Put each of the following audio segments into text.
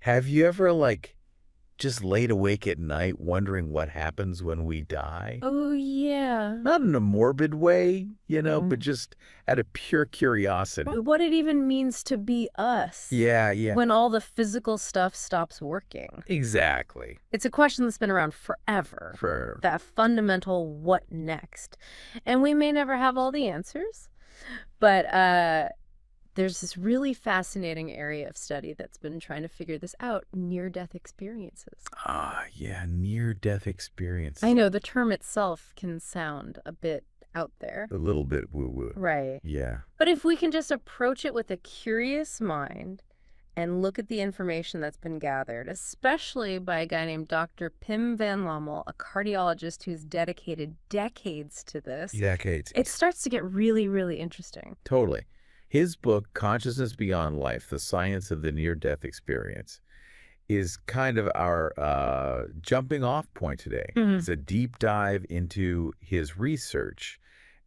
Have you ever, like, just laid awake at night wondering what happens when we die? Oh, yeah. Not in a morbid way, but Mhm. just out of pure curiosity. What it even means to be us Yeah, yeah. when all the physical stuff stops working. Exactly. It's a question that's been around forever. For That fundamental what next. And we may never have all the answers, but there's this really fascinating area of study that's been trying to figure this out, near-death experiences. yeah, near-death experience. I know the term itself can sound a bit out there. A little bit woo-woo. Right. Yeah. But if we can just approach it with a curious mind and look at the information that's been gathered, especially by a guy named Dr. Pim van Lommel, a cardiologist who's dedicated decades to this, Decades. it starts to get really, really interesting. Totally. His book, Consciousness Beyond Life, The Science of the Near-Death Experience, is kind of our jumping off point today. It's a deep dive into his research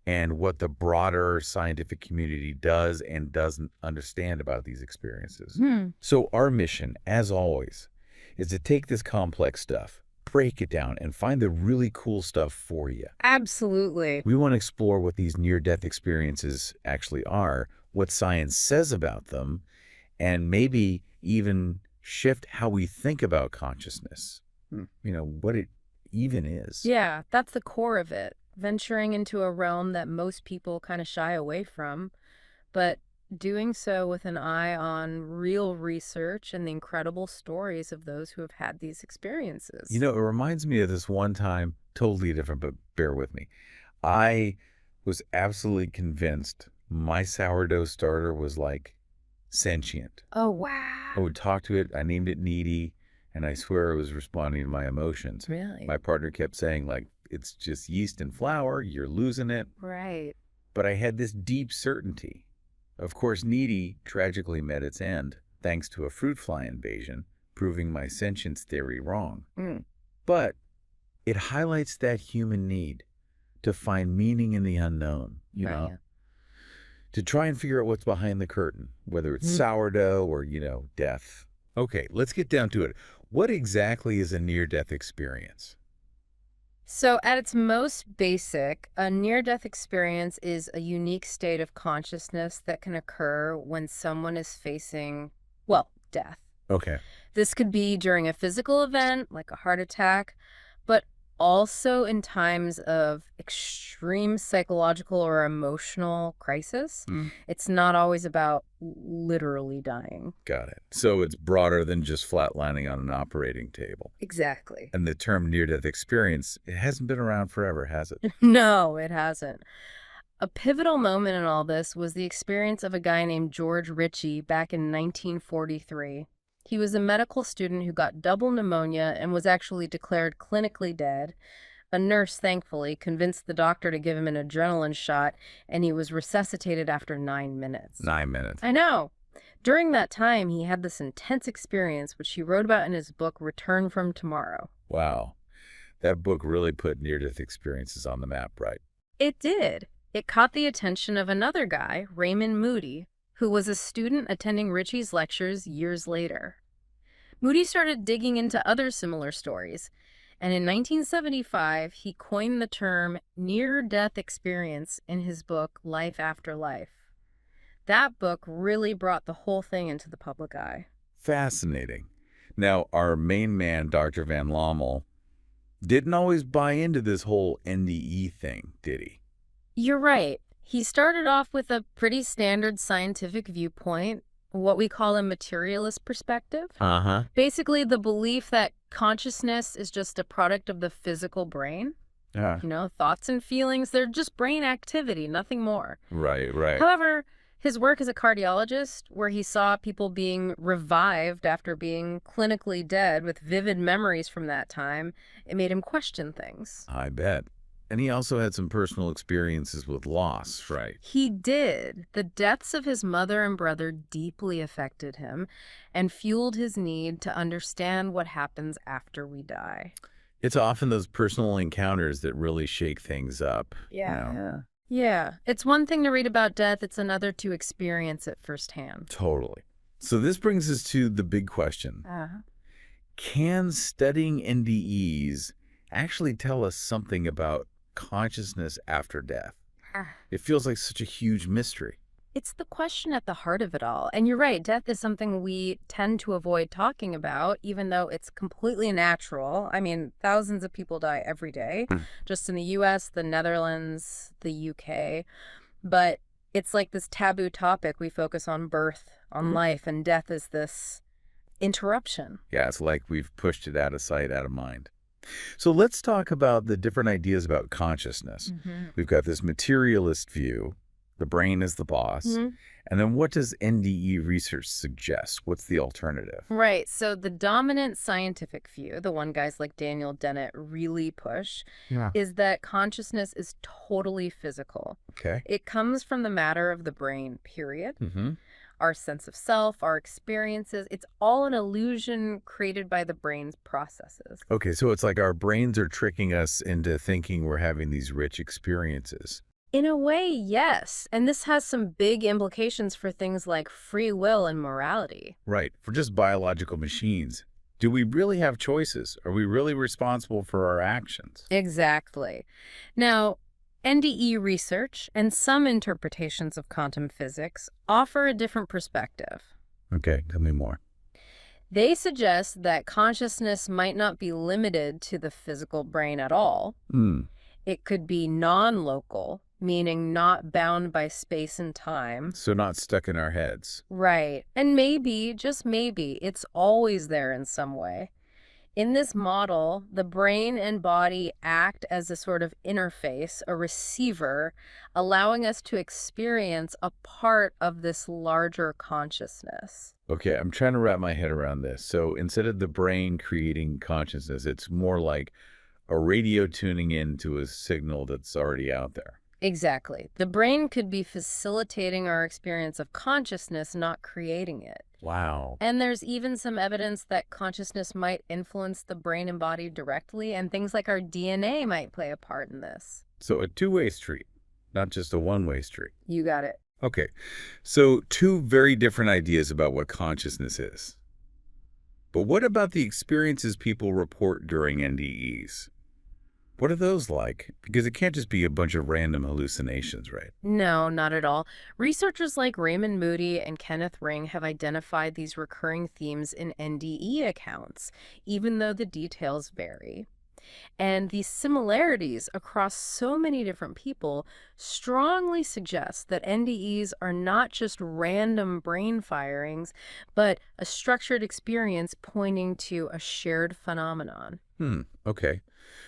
and what the broader scientific community does and doesn't understand about these experiences. So our mission, as always, is to take this complex stuff, break it down, and find the really cool stuff for you. Absolutely. We want to explore what these near-death experiences actually are, what science says about them, and maybe even shift how we think about consciousness, what it even is. Yeah, that's the core of it. Venturing into a realm that most people kind of shy away from, but doing so with an eye on real research and the incredible stories of those who have had these experiences. It reminds me of this one time, totally different, but bear with me. I was absolutely convinced my sourdough starter was like sentient. Oh, wow. I would talk to it. I named it Needy, and I swear it was responding to my emotions. Really? My partner kept saying, like, it's just yeast and flour. You're losing it. Right. But I had this deep certainty. Of course, Needy tragically met its end, thanks to a fruit fly invasion, proving my sentience theory wrong. But it highlights that human need to find meaning in the unknown, to try and figure out what's behind the curtain, whether it's sourdough or, death. Okay, let's get down to it. What exactly is a near-death experience? So at its most basic, a near-death experience is a unique state of consciousness that can occur when someone is facing, well, death. Okay. This could be during a physical event, like a heart attack, but also in times of extreme psychological or emotional crisis. It's not always about literally dying. Got it. So it's broader than just flatlining on an operating table. Exactly. And the term near-death experience, it hasn't been around forever, has it? No, it hasn't. A pivotal moment in all this was the experience of a guy named George Ritchie back in 1943. He was a medical student who got double pneumonia and was actually declared clinically dead. A nurse, thankfully, convinced the doctor to give him an adrenaline shot, and he was resuscitated after 9 minutes. 9 minutes. I know. During that time, he had this intense experience, which he wrote about in his book, Return from Tomorrow. Wow. That book really put near-death experiences on the map, right? It did. It caught the attention of another guy, Raymond Moody, who was a student attending Ritchie's lectures years later. Moody started digging into other similar stories, and in 1975, he coined the term near-death experience in his book, Life After Life. That book really brought the whole thing into the public eye. Fascinating. Now, our main man, Dr. van Lommel, didn't always buy into this whole NDE thing, did he? You're right. He started off with a pretty standard scientific viewpoint, what we call a materialist perspective. Basically, the belief that consciousness is just a product of the physical brain. Yeah. Thoughts and feelings, they're just brain activity, nothing more. Right, right. However, his work as a cardiologist, where he saw people being revived after being clinically dead with vivid memories from that time, it made him question things. I bet. And he also had some personal experiences with loss, right? He did. The deaths of his mother and brother deeply affected him and fueled his need to understand what happens after we die. It's often those personal encounters that really shake things up. Yeah. It's one thing to read about death, it's another to experience it firsthand. Totally. So this brings us to the big question. Can studying NDEs actually tell us something about consciousness after death? It feels like such a huge mystery. It's the question at the heart of it all. And you're right, death is something we tend to avoid talking about, even though it's completely natural. I mean, thousands of people die every day, just in the US, the Netherlands, the UK. But it's like this taboo topic. We focus on birth, on life, and death is this interruption. Yeah, it's like we've pushed it out of sight, out of mind. So let's talk about the different ideas about consciousness. We've got this materialist view. The brain is the boss. And then what does NDE research suggest? What's the alternative? Right. So the dominant scientific view, the one guys like Daniel Dennett really push, is that consciousness is totally physical. Okay. It comes from the matter of the brain, period. Our sense of self, our experiences, it's all an illusion created by the brain's processes. Okay, so it's like our brains are tricking us into thinking we're having these rich experiences. In a way, yes. And this has some big implications for things like free will and morality. Right. For just biological machines, do we really have choices? Are we really responsible for our actions? Exactly. Now, NDE research and some interpretations of quantum physics offer a different perspective. Okay, tell me more. They suggest that consciousness might not be limited to the physical brain at all. It could be non-local, meaning not bound by space and time. So not stuck in our heads. Right. And maybe, just maybe, it's always there in some way. In this model, the brain and body act as a sort of interface, a receiver, allowing us to experience a part of this larger consciousness. Okay, I'm trying to wrap my head around this. So instead of the brain creating consciousness, it's more like a radio tuning into a signal that's already out there. Exactly. The brain could be facilitating our experience of consciousness, not creating it. Wow. And there's even some evidence that consciousness might influence the brain and body directly, and things like our DNA might play a part in this. So a two-way street, not just a one-way street. You got it. Okay, so two very different ideas about what consciousness is. But what about the experiences people report during NDEs? What are those like? Because it can't just be a bunch of random hallucinations, right? No, not at all. Researchers like Raymond Moody and Kenneth Ring have identified these recurring themes in NDE accounts, even though the details vary. And these similarities across so many different people strongly suggest that NDEs are not just random brain firings, but a structured experience pointing to a shared phenomenon. Okay.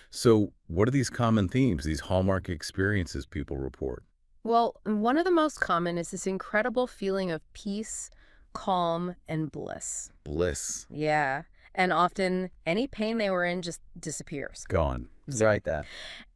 So what are these common themes, these hallmark experiences people report? Well, one of the most common is this incredible feeling of peace, calm, and bliss. Bliss. Yeah. And often any pain they were in just disappears. Gone. Right that.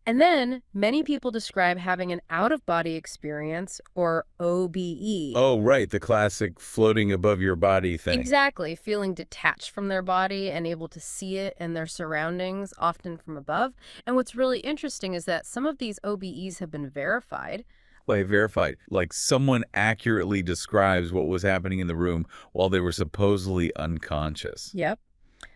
And then many people describe having an out-of-body experience, or OBE. Oh, right. The classic floating above your body thing. Exactly. Feeling detached from their body and able to see it and their surroundings, often from above. And what's really interesting is that some of these OBEs have been verified. Like verified. Like someone accurately describes what was happening in the room while they were supposedly unconscious. Yep.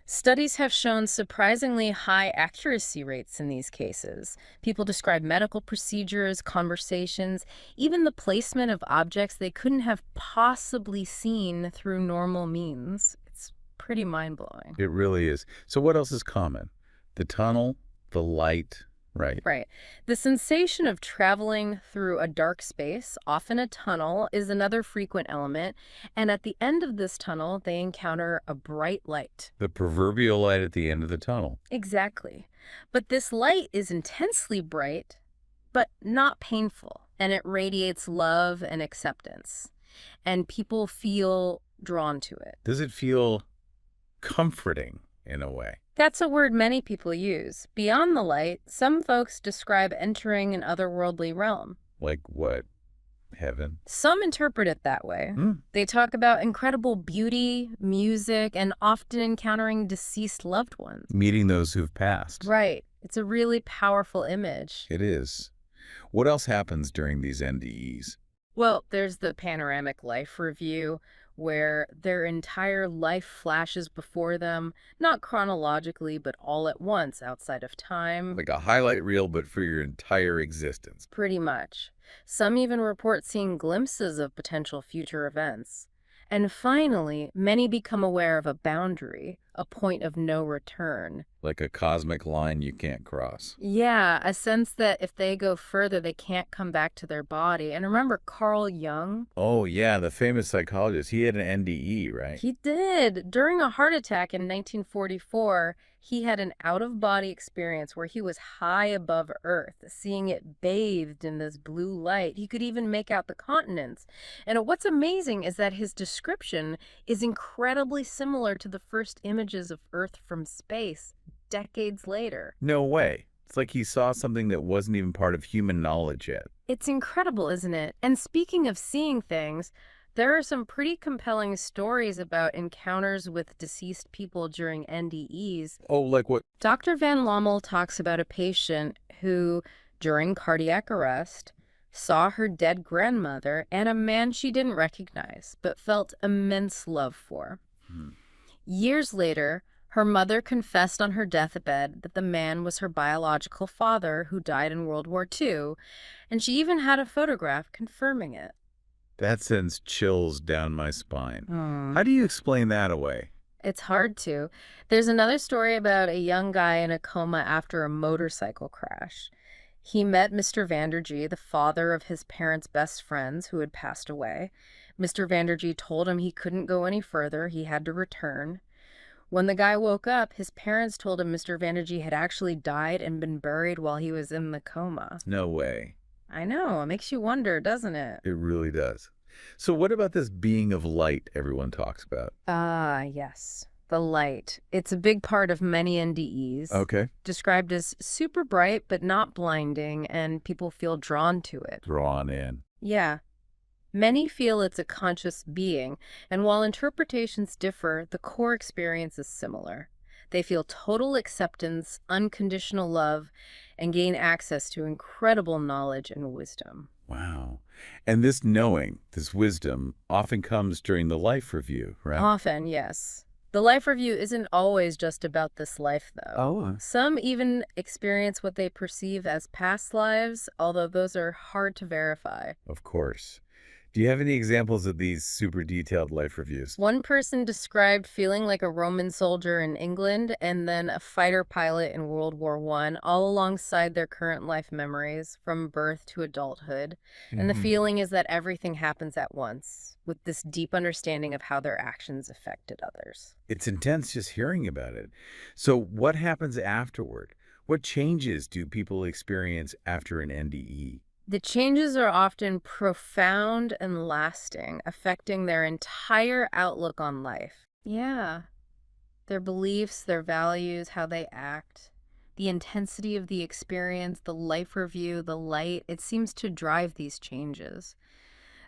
Studies have shown surprisingly high accuracy rates in these cases. People describe medical procedures, conversations, even the placement of objects they couldn't have possibly seen through normal means. It's pretty mind-blowing. It really is. So what else is common? The tunnel, the light, right? Right. The sensation of traveling through a dark space, often a tunnel, is another frequent element. And at the end of this tunnel, they encounter a bright light. The proverbial light at the end of the tunnel. Exactly. But this light is intensely bright, but not painful. And it radiates love and acceptance. And people feel drawn to it. Does it feel comforting in a way? That's a word many people use. Beyond the light, some folks describe entering an otherworldly realm. Like what? Heaven? Some interpret it that way. They talk about incredible beauty, music, and often encountering deceased loved ones. Meeting those who've passed. Right. It's a really powerful image. It is. What else happens during these NDEs? Well, there's the panoramic life review, where their entire life flashes before them, not chronologically, but all at once outside of time. Like a highlight reel, but for your entire existence. Pretty much. Some even report seeing glimpses of potential future events. And finally, many become aware of a boundary, a point of no return. Like a cosmic line you can't cross. Yeah, a sense that if they go further, they can't come back to their body. And remember Carl Jung? Oh, yeah, the famous psychologist. He had an NDE, right? He did. During a heart attack in 1944, he had an out-of-body experience where he was high above Earth, seeing it bathed in this blue light. He could even make out the continents. And what's amazing is that his description is incredibly similar to the first images of Earth from space decades later. No way. It's like he saw something that wasn't even part of human knowledge yet. It's incredible, isn't it? And speaking of seeing things, there are some pretty compelling stories about encounters with deceased people during NDEs. Oh, like what? Dr. van Lommel talks about a patient who, during cardiac arrest, saw her dead grandmother and a man she didn't recognize, but felt immense love for. Years later, her mother confessed on her deathbed that the man was her biological father who died in World War II, and she even had a photograph confirming it. That sends chills down my spine. Hmm. How do you explain that away? It's hard to. There's another story about a young guy in a coma after a motorcycle crash. He met Mr. Vanderjee, the father of his parents' best friends who had passed away. Mr. Vanderjee told him he couldn't go any further. He had to return. When the guy woke up, his parents told him Mr. Vanderjee had actually died and been buried while he was in the coma. No way. I know. It makes you wonder, doesn't it? It really does. So what about this being of light everyone talks about? Ah, yes. The light. It's a big part of many NDEs. Okay. Described as super bright but not blinding, and people feel drawn to it. Drawn in. Yeah. Many feel it's a conscious being, and while interpretations differ, the core experience is similar. They feel total acceptance, unconditional love, and gain access to incredible knowledge and wisdom. Wow. And this knowing, this wisdom, often comes during the life review, right? Often, yes. The life review isn't always just about this life, though. Oh. Some even experience what they perceive as past lives, although those are hard to verify. Of course. Do you have any examples of these super detailed life reviews? One person described feeling like a Roman soldier in England and then a fighter pilot in World War I, all alongside their current life memories from birth to adulthood. And the feeling is that everything happens at once, with this deep understanding of how their actions affected others. It's intense just hearing about it. So what happens afterward? What changes do people experience after an NDE? The changes are often profound and lasting, affecting their entire outlook on life. Yeah. Their beliefs, their values, how they act, the intensity of the experience, the life review, the light, it seems to drive these changes.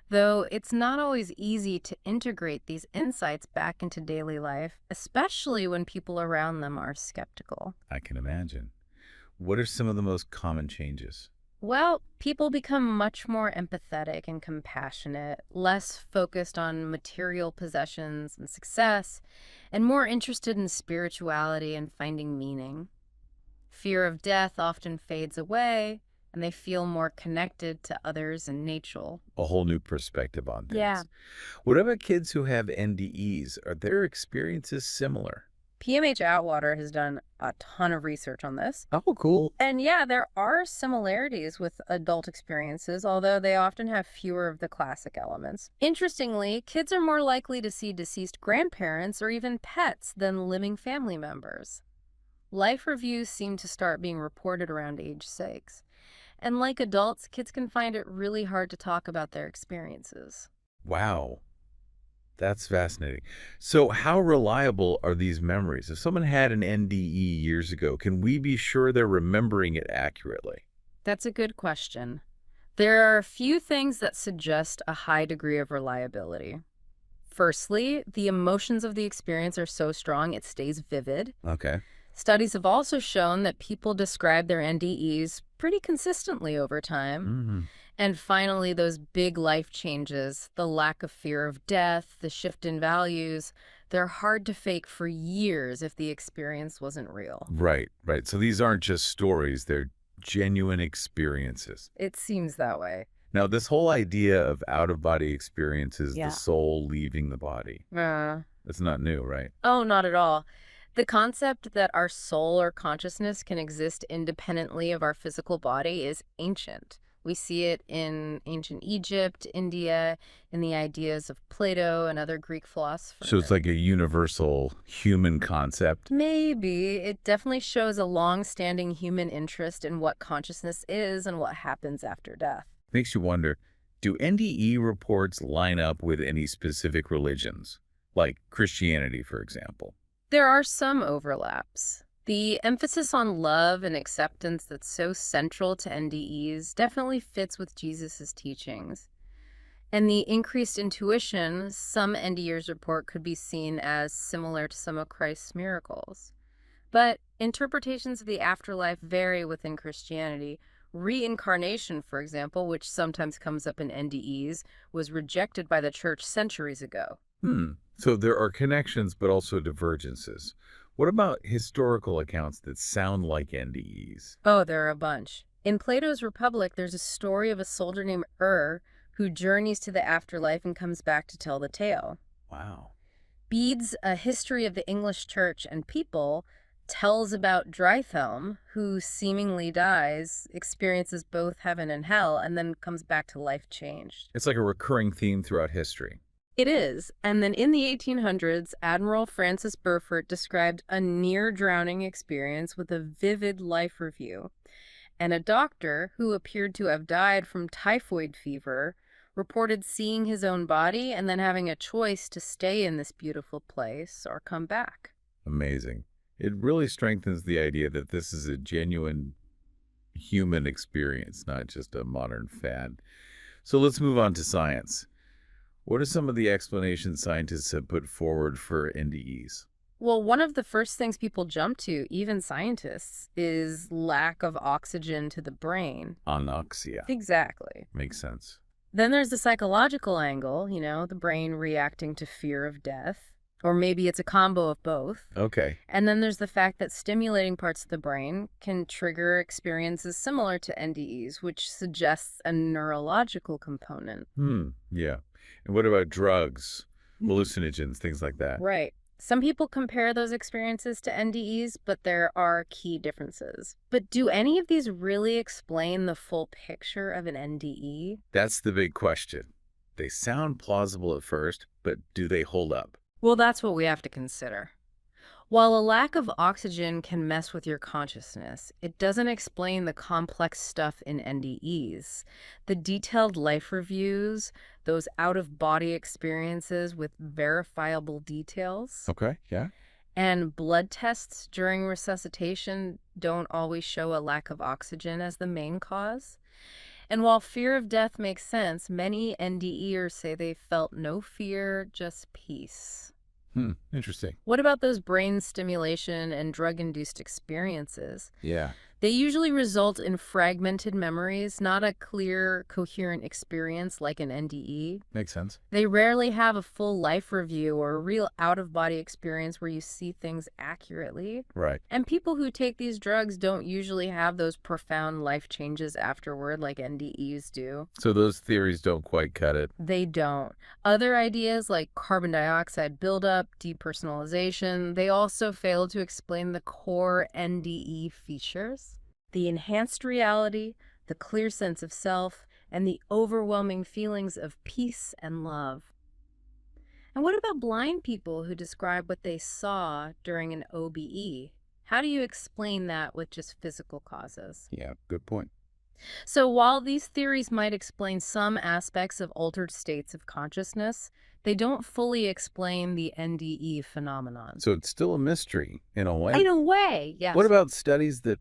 Though it's not always easy to integrate these insights back into daily life, especially when people around them are skeptical. I can imagine. What are some of the most common changes? Well, people become much more empathetic and compassionate, less focused on material possessions and success, and more interested in spirituality and finding meaning. Fear of death often fades away, and they feel more connected to others and nature. A whole new perspective on things. Yeah. What about kids who have NDEs? Are their experiences similar? PMH Atwater has done a ton of research on this. Oh, cool. And yeah, there are similarities with adult experiences, although they often have fewer of the classic elements. Interestingly, kids are more likely to see deceased grandparents or even pets than living family members. Life reviews seem to start being reported around age 6. And like adults, kids can find it really hard to talk about their experiences. Wow. That's fascinating. So how reliable are these memories? If someone had an NDE years ago, can we be sure they're remembering it accurately? That's a good question. There are a few things that suggest a high degree of reliability. Firstly, the emotions of the experience are so strong it stays vivid. Okay. Studies have also shown that people describe their NDEs pretty consistently over time. And finally, those big life changes, the lack of fear of death, the shift in values, they're hard to fake for years if the experience wasn't real. Right, right. So these aren't just stories, they're genuine experiences. It seems that way. Now, this whole idea of out-of-body experiences, the Yeah. soul leaving the body, that's not new, right? Oh, not at all. The concept that our soul or consciousness can exist independently of our physical body is ancient. We see it in ancient Egypt, India, in the ideas of Plato and other Greek So it's philosophers. like a universal human concept. Maybe. It definitely shows a long-standing human interest in what consciousness is and what happens after death. Makes you wonder, do NDE reports line up with any specific religions, like Christianity, for example? There are some overlaps. The emphasis on love and acceptance that's so central to NDEs definitely fits with Jesus' teachings. And the increased intuition some NDEs report could be seen as similar to some of Christ's miracles. But interpretations of the afterlife vary within Christianity. Reincarnation, for example, which sometimes comes up in NDEs, was rejected by the church centuries ago. So there are connections, but also divergences. What about historical accounts that sound like NDEs? Oh, there are a bunch. In Plato's Republic, there's a story of a soldier named who journeys to the afterlife and comes back to tell the tale. Wow. Bede's A History of the English Church and People tells about Drythelm, who seemingly dies, experiences both heaven and hell, and then comes back to life changed. It's like a recurring theme throughout history. It is. And then in the 1800s, Admiral Francis Burford described a near-drowning experience with a vivid life review. And a doctor, who appeared to have died from typhoid fever, reported seeing his own body and then having a choice to stay in this beautiful place or come back. Amazing. It really strengthens the idea that this is a genuine human experience, not just a modern fad. So let's move on to science. What are some of the explanations scientists have put forward for NDEs? Well, one of the first things people jump to, even scientists, is lack of oxygen to the brain. Anoxia. Exactly. Makes sense. Then there's the psychological angle, the brain reacting to fear of death. Or maybe it's a combo of both. Okay. And then there's the fact that stimulating parts of the brain can trigger experiences similar to NDEs, which suggests a neurological component. Yeah. And what about drugs, hallucinogens, things like that? Right. Some people compare those experiences to NDEs, but there are key differences. But do any of these really explain the full picture of an NDE? That's the big question. They sound plausible at first, but do they hold up? Well, that's what we have to consider. While a lack of oxygen can mess with your consciousness, it doesn't explain the complex stuff in NDEs. The detailed life reviews, those out-of-body experiences with verifiable details, Okay, yeah. and blood tests during resuscitation don't always show a lack of oxygen as the main cause. And while fear of death makes sense, many NDEers say they felt no fear, just peace. Interesting. What about those brain stimulation and drug-induced experiences? Yeah. They usually result in fragmented memories, not a clear, coherent experience like an NDE. Makes sense. They rarely have a full life review or a real out-of-body experience where you see things accurately. Right. And people who take these drugs don't usually have those profound life changes afterward like NDEs do. So those theories don't quite cut it. They don't. Other ideas like carbon dioxide buildup, depersonalization, they also fail to explain the core NDE features. The enhanced reality, the clear sense of self, and the overwhelming feelings of peace and love. And what about blind people who describe what they saw during an OBE? How do you explain that with just physical causes? Yeah, good point. So while these theories might explain some aspects of altered states of consciousness, they don't fully explain the NDE phenomenon. So it's still a mystery in a way. In a way, yes. What about studies that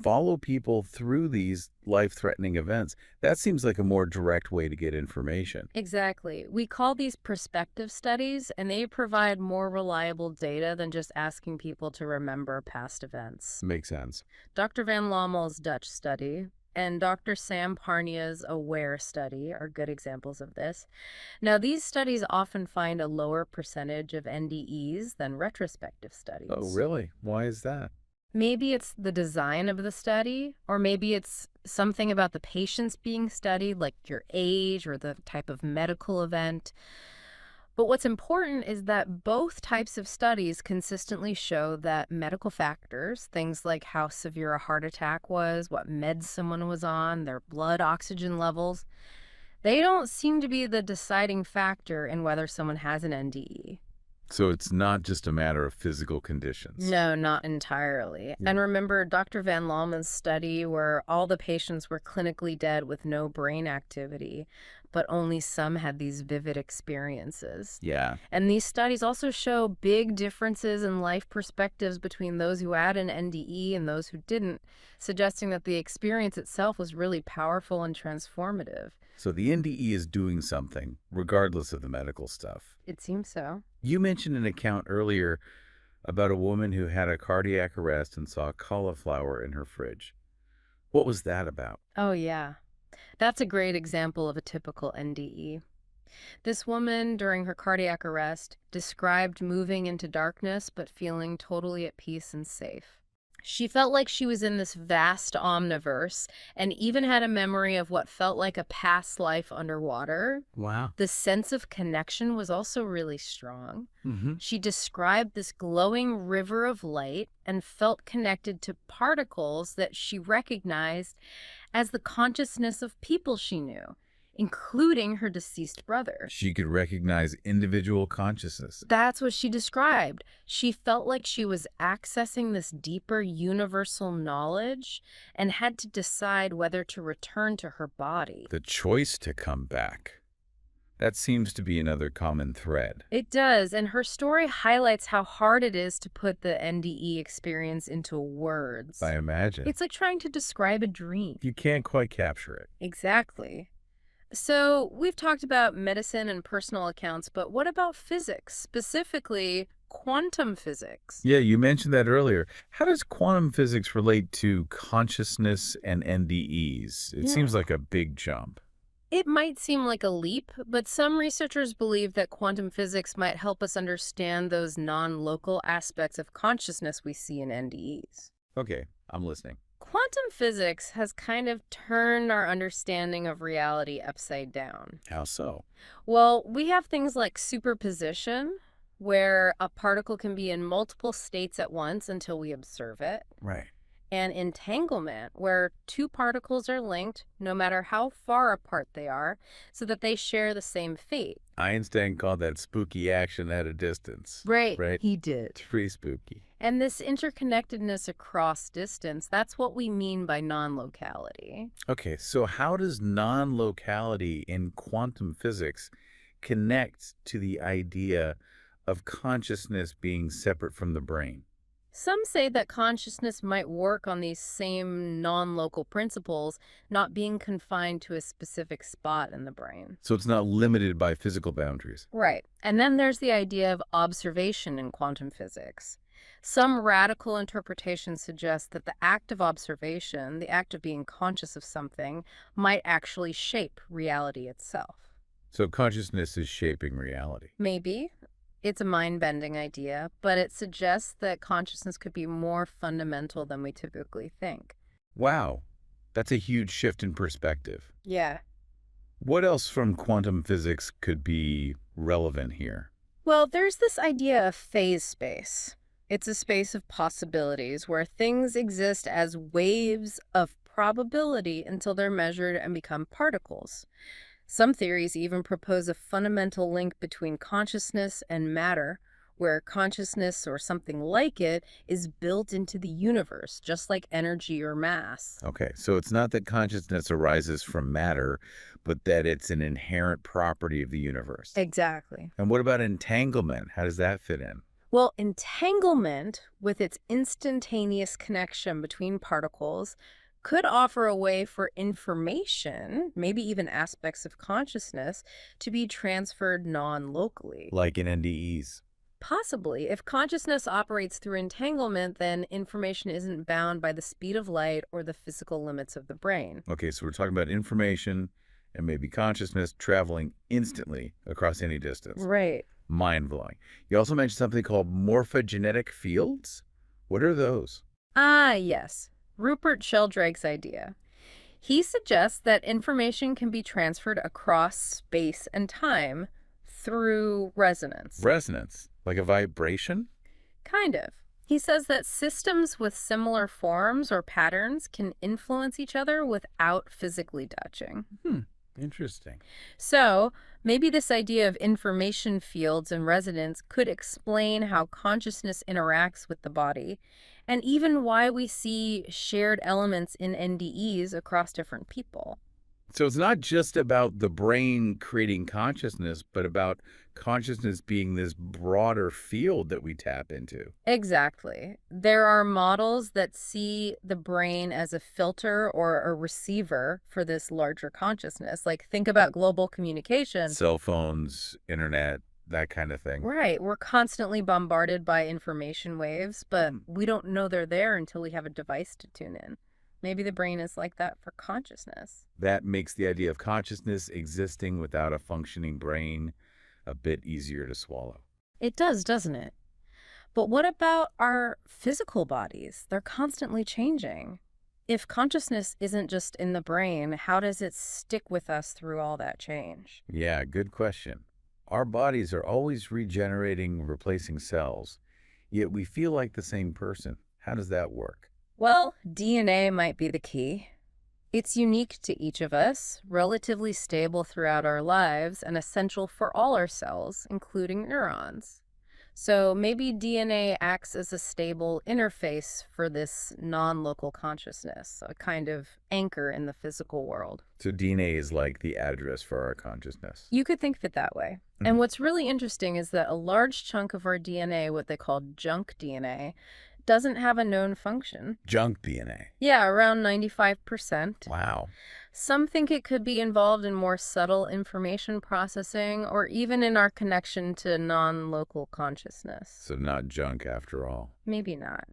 follow people through these life-threatening events? That seems like a more direct way to get information. Exactly. We call these prospective studies, and they provide more reliable data than just asking people to remember past events. Makes sense. Dr. van Lommel's Dutch study, and Dr. Sam Parnia's AWARE study are good examples of this. Now, these studies often find a lower percentage of NDEs than retrospective Oh, studies. really? Why is that? Maybe it's the design of the study, or maybe it's something about the patients being studied, like your age or the type of medical event. But what's important is that both types of studies consistently show that medical factors, things like how severe a heart attack was, what meds someone was on, their blood oxygen levels, they don't seem to be the deciding factor in whether someone has an NDE. So it's not just a matter of physical conditions. No, not entirely. Yeah. And remember Dr. van Lommel's study where all the patients were clinically dead with no brain activity, but only some had these vivid experiences. Yeah. And these studies also show big differences in life perspectives between those who had an NDE and those who didn't, suggesting that the experience itself was really powerful and transformative. So the NDE is doing something, regardless of the medical stuff. It seems so. You mentioned an account earlier about a woman who had a cardiac arrest and saw cauliflower in her fridge. What was that about? Oh, yeah. That's a great example of a typical NDE. This woman, during her cardiac arrest, described moving into darkness but feeling totally at peace and safe. She felt like she was in this vast omniverse and even had a memory of what felt like a past life underwater. Wow. The sense of connection was also really strong. Mm-hmm. She described this glowing river of light and felt connected to particles that she recognized as the consciousness of people she knew, including her deceased brother. She could recognize individual consciousness. That's what she described. She felt like she was accessing this deeper universal knowledge and had to decide whether to return to her body. The choice to come back. That seems to be another common thread. It does, and her story highlights how hard it is to put the NDE experience into words. I imagine. It's like trying to describe a dream. You can't quite capture it. Exactly. So we've talked about medicine and personal accounts, but what about physics, specifically quantum physics? Yeah, you mentioned that earlier. How does quantum physics relate to consciousness and NDEs? It seems like a big jump. It might seem like a leap, but some researchers believe that quantum physics might help us understand those non-local aspects of consciousness we see in NDEs. Okay, I'm listening. Quantum physics has kind of turned our understanding of reality upside down. How so? Well, we have things like superposition, where a particle can be in multiple states at once until we observe it, Right. and entanglement, where two particles are linked no matter how far apart they are, so that they share the same fate. Einstein called that spooky action at a distance. Right. Right? He did. It's pretty spooky. And this interconnectedness across distance, that's what we mean by non-locality. Okay, so how does non-locality in quantum physics connect to the idea of consciousness being separate from the brain? Some say that consciousness might work on these same non-local principles, not being confined to a specific spot in the brain. So it's not limited by physical boundaries. Right. And then there's the idea of observation in quantum physics. Some radical interpretations suggest that the act of observation, the act of being conscious of something, might actually shape reality itself. So consciousness is shaping reality. Maybe. It's a mind-bending idea, but it suggests that consciousness could be more fundamental than we typically think. Wow, that's a huge shift in perspective. Yeah. What else from quantum physics could be relevant here? Well, there's this idea of phase space. It's a space of possibilities where things exist as waves of probability until they're measured and become particles. Some theories even propose a fundamental link between consciousness and matter, where consciousness or something like it is built into the universe, just like energy or mass. Okay, so it's not that consciousness arises from matter, but that it's an inherent property of the universe. Exactly. And what about entanglement? How does that fit in? Well, entanglement, with its instantaneous connection between particles, could offer a way for information, maybe even aspects of consciousness, to be transferred non-locally. Like in NDEs. Possibly. If consciousness operates through entanglement, then information isn't bound by the speed of light or the physical limits of the brain. Okay, so we're talking about information and maybe consciousness traveling instantly across any distance. Right. Mind-blowing. You also mentioned something called morphogenetic fields. What are those? Ah, yes. Rupert Sheldrake's idea. He suggests that information can be transferred across space and time through resonance. Resonance, like a vibration? Kind of. He says that systems with similar forms or patterns can influence each other without physically touching. Interesting. So, maybe this idea of information fields and resonance could explain how consciousness interacts with the body, and even why we see shared elements in NDEs across different people. So it's not just about the brain creating consciousness, but about consciousness being this broader field that we tap into. Exactly. There are models that see the brain as a filter or a receiver for this larger consciousness. Like, think about global communication. Cell phones, internet, that kind of thing. Right. We're constantly bombarded by information waves, but we don't know they're there until we have a device to tune in. Maybe the brain is like that for consciousness. That makes the idea of consciousness existing without a functioning brain a bit easier to swallow. It does, doesn't it? But what about our physical bodies? They're constantly changing. If consciousness isn't just in the brain, how does it stick with us through all that change? Yeah, good question. Our bodies are always regenerating, replacing cells, yet we feel like the same person. How does that work? Well, DNA might be the key. It's unique to each of us, relatively stable throughout our lives, and essential for all our cells, including neurons. So maybe DNA acts as a stable interface for this non-local consciousness, a kind of anchor in the physical world. So DNA is like the address for our consciousness. You could think of it that way. And what's really interesting is that a large chunk of our DNA, what they call junk DNA, doesn't have a known function. Junk DNA. Yeah, around 95%. Wow. Some think it could be involved in more subtle information processing or even in our connection to non-local consciousness. So not junk after all. Maybe not.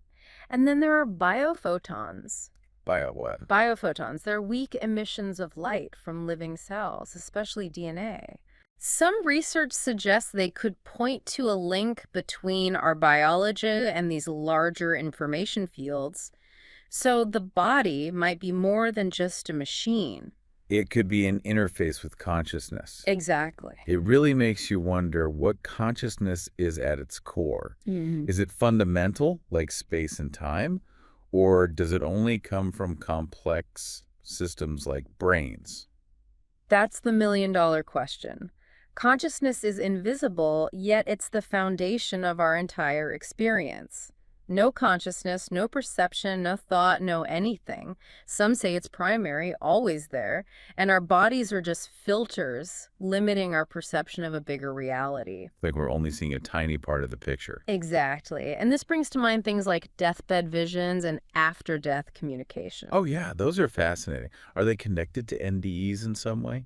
And then there are biophotons. Bio what? Biophotons, they're weak emissions of light from living cells, especially DNA. Some research suggests they could point to a link between our biology and these larger information fields. So the body might be more than just a machine. It could be an interface with consciousness. Exactly. It really makes you wonder what consciousness is at its core. Is it fundamental, like space and time, or does it only come from complex systems like brains? That's the million-dollar question. Consciousness is invisible, yet it's the foundation of our entire experience. No consciousness, no perception, no thought, no anything. Some say it's primary, always there, and our bodies are just filters, limiting our perception of a bigger reality. Like we're only seeing a tiny part of the picture. Exactly. And this brings to mind things like deathbed visions and after-death communication. Oh yeah, those are fascinating. Are they connected to NDEs in some way?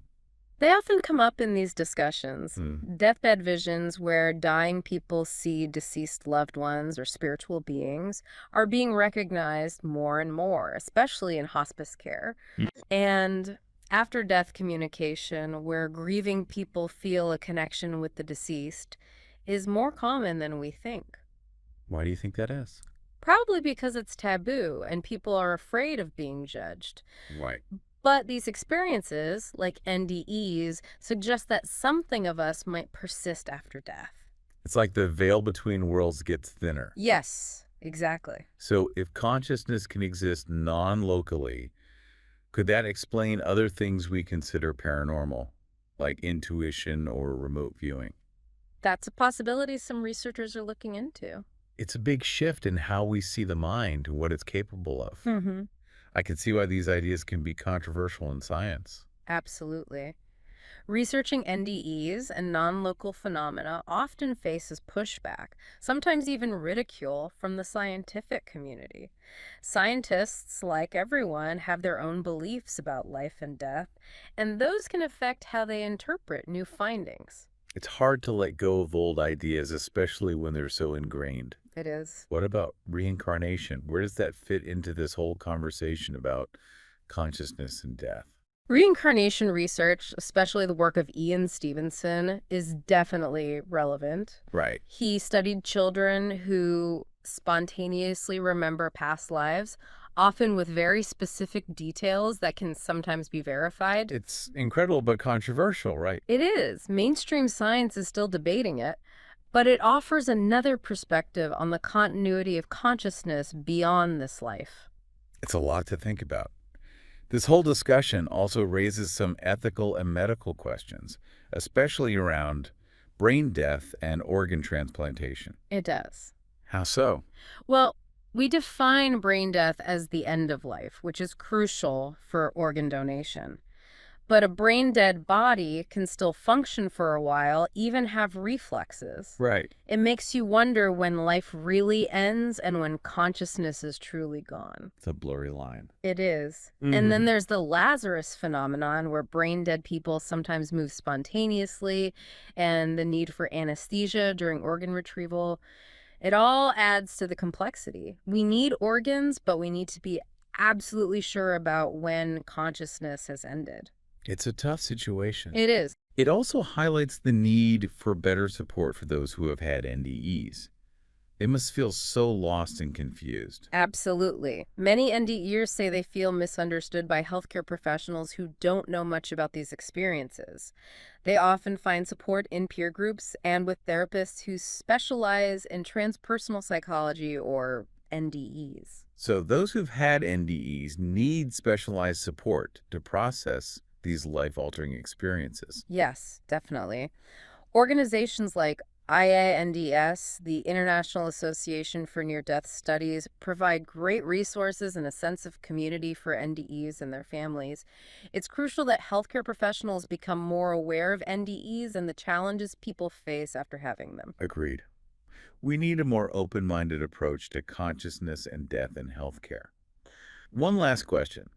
They often come up in these discussions. Deathbed visions, where dying people see deceased loved ones or spiritual beings, are being recognized more and more, especially in hospice care. And after-death communication, where grieving people feel a connection with the deceased, is more common than we think. Why do you think that is? Probably because it's taboo and people are afraid of being judged. Right. But these experiences, like NDEs, suggest that something of us might persist after death. It's like the veil between worlds gets thinner. Yes, exactly. So if consciousness can exist non-locally, could that explain other things we consider paranormal, like intuition or remote viewing? That's a possibility some researchers are looking into. It's a big shift in how we see the mind and what it's capable of. I can see why these ideas can be controversial in science. Absolutely. Researching NDEs and non-local phenomena often faces pushback, sometimes even ridicule from the scientific community. Scientists, like everyone, have their own beliefs about life and death, and those can affect how they interpret new findings. It's hard to let go of old ideas, especially when they're so ingrained. It is. What about reincarnation? Where does that fit into this whole conversation about consciousness and death? Reincarnation research, especially the work of Ian Stevenson, is definitely relevant. Right. He studied children who spontaneously remember past lives, often with very specific details that can sometimes be verified. It's incredible but controversial, right? It is. Mainstream science is still debating it, but it offers another perspective on the continuity of consciousness beyond this life. It's a lot to think about. This whole discussion also raises some ethical and medical questions, especially around brain death and organ transplantation. It does. How so? Well, we define brain death as the end of life, which is crucial for organ donation. But a brain-dead body can still function for a while, even have reflexes. Right. It makes you wonder when life really ends and when consciousness is truly gone. It's a blurry line. It is. And then there's the Lazarus phenomenon, where brain-dead people sometimes move spontaneously, and the need for anesthesia during organ retrieval. It all adds to the complexity. We need organs, but we need to be absolutely sure about when consciousness has ended. It's a tough situation. It is. It also highlights the need for better support for those who have had NDEs. They must feel so lost and confused. Absolutely. Many NDEs say they feel misunderstood by healthcare professionals who don't know much about these experiences. They often find support in peer groups and with therapists who specialize in transpersonal psychology or NDEs. So those who've had NDEs need specialized support to process these life-altering experiences. Yes, definitely. Organizations like IANDS, the International Association for Near-Death Studies, provide great resources and a sense of community for NDEs and their families. It's crucial that healthcare professionals become more aware of NDEs and the challenges people face after having them. Agreed. We need a more open-minded approach to consciousness and death in healthcare. One last question.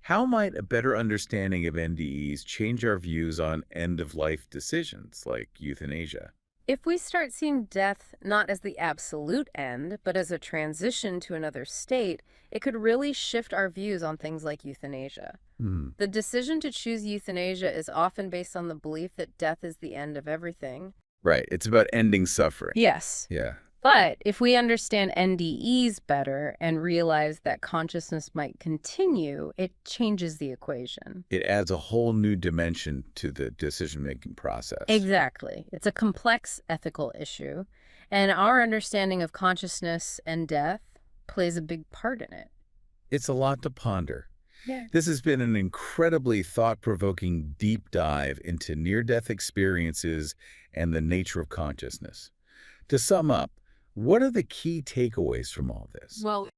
How might a better understanding of NDEs change our views on end-of-life decisions like euthanasia? If we start seeing death not as the absolute end, but as a transition to another state, it could really shift our views on things like euthanasia. The decision to choose euthanasia is often based on the belief that death is the end of everything. Right. It's about ending suffering. Yes. Yeah. But if we understand NDEs better and realize that consciousness might continue, it changes the equation. It adds a whole new dimension to the decision-making process. Exactly. It's a complex ethical issue, and our understanding of consciousness and death plays a big part in it. It's a lot to ponder. Yeah. This has been an incredibly thought-provoking deep dive into near-death experiences and the nature of consciousness. To sum up, what are the key takeaways from all this? Well,